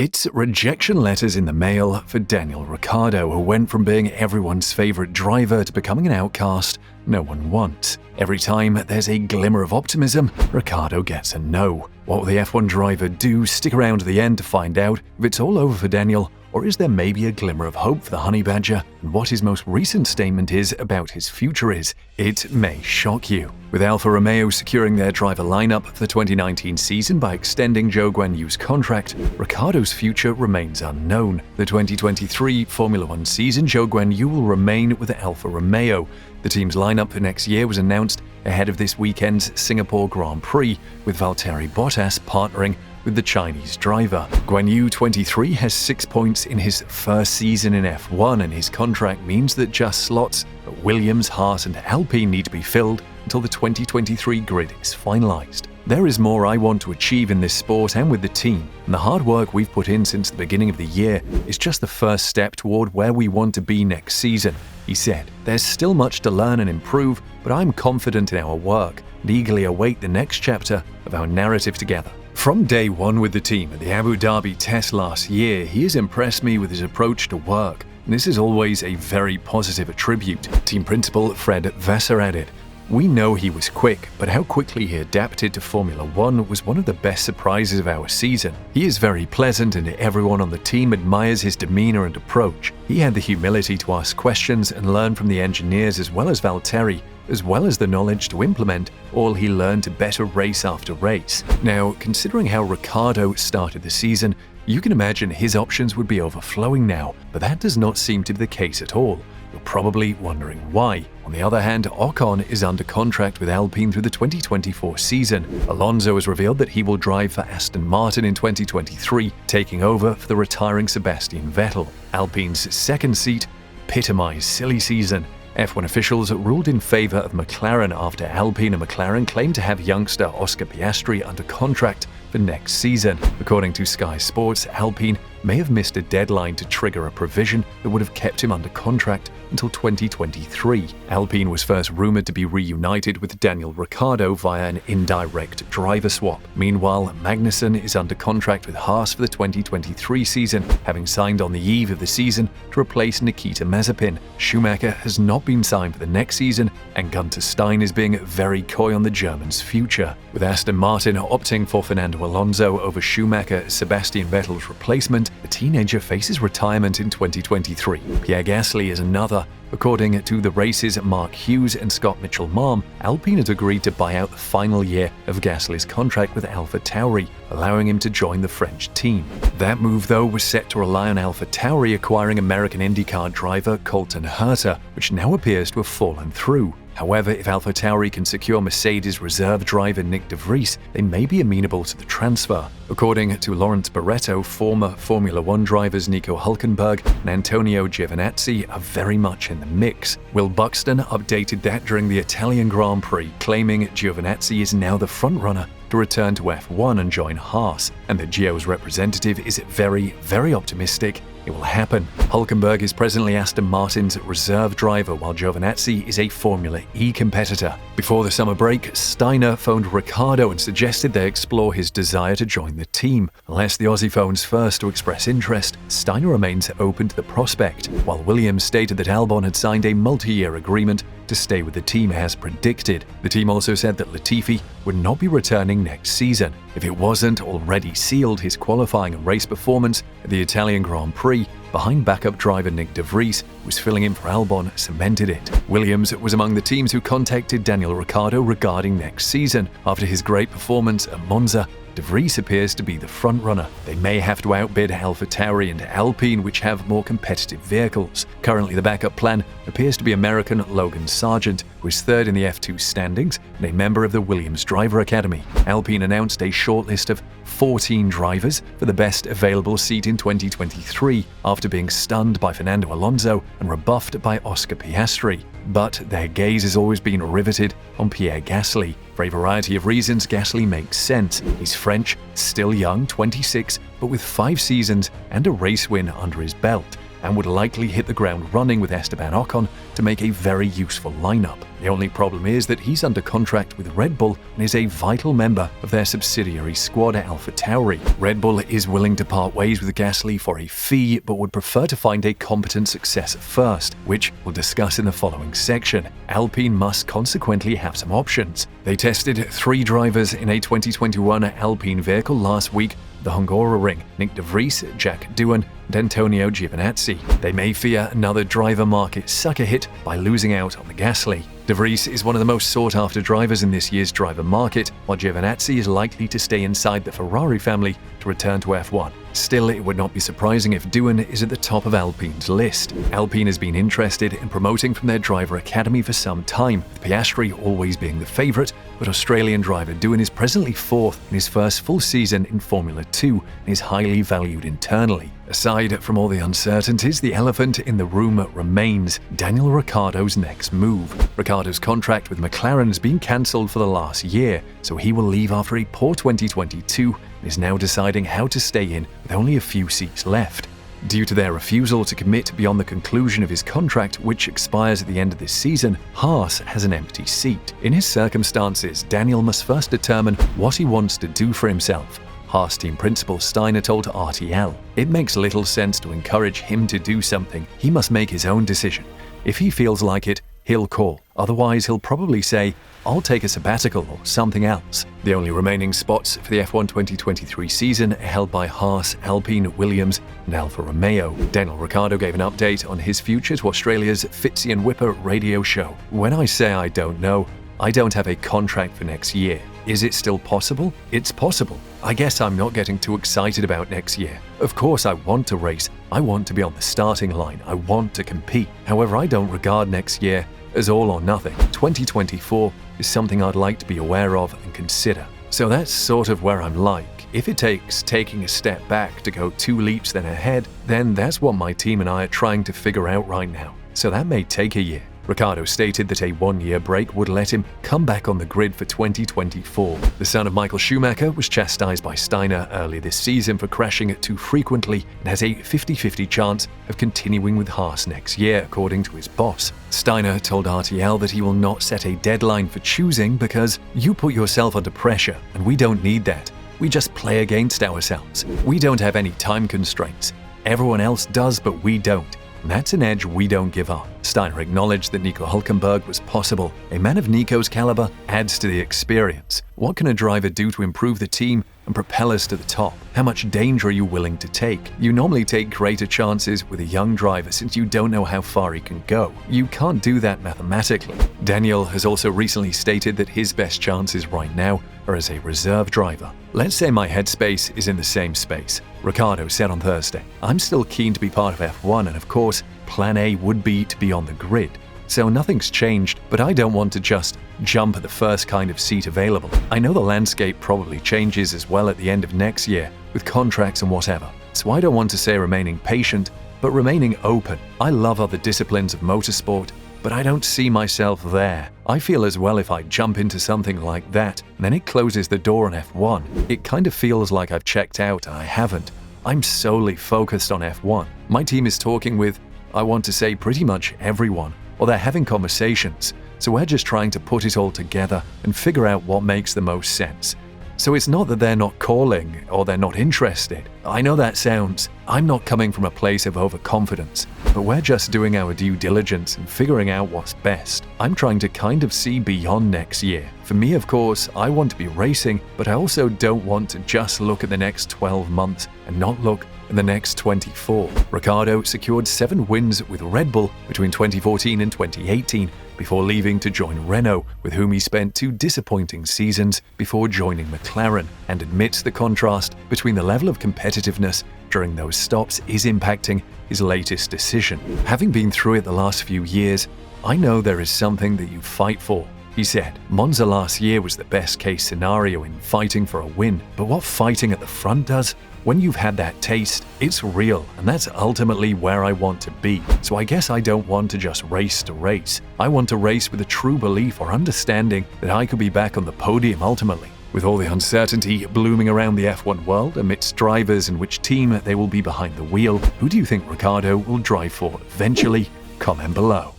It's rejection letters in the mail for Daniel Ricciardo, who went from being everyone's favorite driver to becoming an outcast no one wants. Every time there's a glimmer of optimism, Ricciardo gets a no. What will the F1 driver do? Stick around to the end to find out if it's all over for Daniel, or is there maybe a glimmer of hope for the Honey Badger, and what his most recent statement is about his future is. It may shock you. With Alfa Romeo securing their driver lineup for the 2019 season by extending Zhou Guanyu's contract, Ricciardo's future remains unknown. The 2023 Formula One season, Zhou Guanyu will remain with Alfa Romeo. The team's lineup for next year was announced ahead of this weekend's Singapore Grand Prix, with Valtteri Bottas partnering with the Chinese driver. Guanyu, 23, has 6 points in his first season in F1, and his contract means that just slots at Williams, Haas and Alpine need to be filled until the 2023 grid is finalized. There is more I want to achieve in this sport and with the team, and the hard work we've put in since the beginning of the year is just the first step toward where we want to be next season, he said. There's still much to learn and improve, but I'm confident in our work and eagerly await the next chapter of our narrative together. From day one with the team at the Abu Dhabi test last year, he has impressed me with his approach to work, and this is always a very positive attribute, team principal Fred Vassar added. We know he was quick, but how quickly he adapted to Formula One was one of the best surprises of our season. He is very pleasant and everyone on the team admires his demeanor and approach. He had the humility to ask questions and learn from the engineers as well as Valtteri, as well as the knowledge to implement all he learned to better race after race. Now, considering how Ricciardo started the season, you can imagine his options would be overflowing now, but that does not seem to be the case at all. You're probably wondering why. On the other hand, Ocon is under contract with Alpine through the 2024 season. Alonso has revealed that he will drive for Aston Martin in 2023, taking over for the retiring Sebastian Vettel. Alpine's second seat epitomized silly season. F1 officials ruled in favor of McLaren after Alpine and McLaren claimed to have youngster Oscar Piastri under contract for next season. According to Sky Sports, Alpine may have missed a deadline to trigger a provision that would have kept him under contract until 2023. Alpine was first rumored to be reunited with Daniel Ricciardo via an indirect driver swap. Meanwhile, Magnussen is under contract with Haas for the 2023 season, having signed on the eve of the season to replace Nikita Mazepin. Schumacher has not been signed for the next season, and Gunter Stein is being very coy on the German's future. With Aston Martin opting for Fernando Alonso over Schumacher as Sebastian Vettel's replacement, the teenager faces retirement in 2023. Pierre Gasly is another. According to the race's Mark Hughes and Scott Mitchell-Marm, Alpine had agreed to buy out the final year of Gasly's contract with AlphaTauri, allowing him to join the French team. That move, though, was set to rely on AlphaTauri acquiring American IndyCar driver Colton Herta, which now appears to have fallen through. However, if AlphaTauri can secure Mercedes reserve driver Nick de Vries, they may be amenable to the transfer. According to Lawrence Barretto, former Formula One drivers Nico Hülkenberg and Antonio Giovinazzi are very much in the mix. Will Buxton updated that during the Italian Grand Prix, claiming Giovinazzi is now the frontrunner to return to F1 and join Haas, and that Gio's representative is very optimistic it will happen. Hülkenberg is presently Aston Martin's reserve driver, while Giovinazzi is a Formula E competitor. Before the summer break, Steiner phoned Ricciardo and suggested they explore his desire to join the team. Unless the Aussie phones first to express interest, Steiner remains open to the prospect, while Williams stated that Albon had signed a multi-year agreement to stay with the team as predicted. The team also said that Latifi would not be returning next season. If it wasn't already sealed, his qualifying and race performance at the Italian Grand Prix behind backup driver Nick de Vries, who was filling in for Albon, cemented it. Williams was among the teams who contacted Daniel Ricciardo regarding next season. After his great performance at Monza, de Vries appears to be the frontrunner. They may have to outbid AlphaTauri and Alpine, which have more competitive vehicles. Currently, the backup plan appears to be American Logan Sargent, who is third in the F2 standings and a member of the Williams Driver Academy. Alpine announced a shortlist of 14 drivers for the best available seat in 2023 after being stunned by Fernando Alonso and rebuffed by Oscar Piastri. But their gaze has always been riveted on Pierre Gasly. For a variety of reasons, Gasly makes sense. He's French, still young, 26, but with 5 seasons and a race win under his belt. and would likely hit the ground running with Esteban Ocon to make a very useful lineup. The only problem is that he's under contract with Red Bull and is a vital member of their subsidiary squad AlphaTauri. Red Bull is willing to part ways with Gasly for a fee, but would prefer to find a competent successor first, which we'll discuss in the following section. Alpine must consequently have some options. They tested 3 drivers in a 2021 Alpine vehicle last week, the Hungaroring: Nick de Vries, Jack Doohan, and Antonio Giovinazzi. They may fear another driver market sucker hit by losing out on the Gasly. De Vries is one of the most sought-after drivers in this year's driver market, while Giovinazzi is likely to stay inside the Ferrari family to return to F1. Still, it would not be surprising if Doohan is at the top of Alpine's list. Alpine has been interested in promoting from their driver academy for some time, with Piastri always being the favourite, but Australian driver Doohan is presently 4th in his first full season in Formula 2 and is highly valued internally. Aside from all the uncertainties, the elephant in the room remains Daniel Ricciardo's next move. Ricciardo's contract with McLaren has been cancelled for the last year, so he will leave after a poor 2022 and is now deciding how to stay in with only a few seats left. Due to their refusal to commit beyond the conclusion of his contract, which expires at the end of this season, Haas has an empty seat. In his circumstances, Daniel must first determine what he wants to do for himself. Haas team principal Steiner told RTL, "It makes little sense to encourage him to do something. He must make his own decision. If he feels like it, he'll call. Otherwise, he'll probably say, I'll take a sabbatical or something else." The only remaining spots for the F1 2023 season are held by Haas, Alpine, Williams, and Alfa Romeo. Daniel Ricciardo gave an update on his future to Australia's Fitzy and Whipper radio show. "When I say I don't know, I don't have a contract for next year. Is it still possible? It's possible. I guess I'm not getting too excited about next year. Of course I want to race. I want to be on the starting line. I want to compete. However, I don't regard next year as all or nothing. 2024 is something I'd like to be aware of and consider. So that's sort of where I'm like. If it takes taking a step back to go 2 leaps then ahead, then that's what my team and I are trying to figure out right now. So that may take a year." Ricciardo stated that a 1-year break would let him come back on the grid for 2024. The son of Michael Schumacher was chastised by Steiner earlier this season for crashing it too frequently and has a 50-50 chance of continuing with Haas next year, according to his boss. Steiner told RTL that he will not set a deadline for choosing because you put yourself under pressure and we don't need that. We just play against ourselves. We don't have any time constraints. Everyone else does, but we don't. And that's an edge we don't give up. Steiner acknowledged that Nico Hülkenberg was possible. A man of Nico's caliber adds to the experience. What can a driver do to improve the team and propel us to the top? How much danger are you willing to take? You normally take greater chances with a young driver since you don't know how far he can go. You can't do that mathematically. Daniel has also recently stated that his best chances right now are as a reserve driver. "Let's say my headspace is in the same space," Ricciardo said on Thursday. "I'm still keen to be part of F1 and of course, plan A would be to be on the grid. So nothing's changed, but I don't want to just jump at the first kind of seat available. I know the landscape probably changes as well at the end of next year with contracts and whatever. So I don't want to say remaining patient, but remaining open. I love other disciplines of motorsport, but I don't see myself there. I feel as well if I jump into something like that, then it closes the door on F1. It kind of feels like I've checked out and I haven't. I'm solely focused on F1. My team is talking with, I want to say pretty much everyone, or they're having conversations, so we're just trying to put it all together and figure out what makes the most sense. So it's not that they're not calling or they're not interested. I know that sounds, I'm not coming from a place of overconfidence, but we're just doing our due diligence and figuring out what's best. I'm trying to kind of see beyond next year. For me, of course, I want to be racing, but I also don't want to just look at the next 12 months and not look in the next 24. Ricciardo secured 7 wins with Red Bull between 2014 and 2018 before leaving to join Renault, with whom he spent 2 disappointing seasons before joining McLaren, and admits the contrast between the level of competitiveness during those stops is impacting his latest decision. "Having been through it the last few years, I know there is something that you fight for," he said. "Monza last year was the best case scenario in fighting for a win, but what fighting at the front does, when you've had that taste, it's real, and that's ultimately where I want to be. So I guess I don't want to just race to race. I want to race with a true belief or understanding that I could be back on the podium ultimately. With all the uncertainty blooming around the F1 world amidst drivers and which team they will be behind the wheel, who do you think Ricciardo will drive for eventually? Comment below.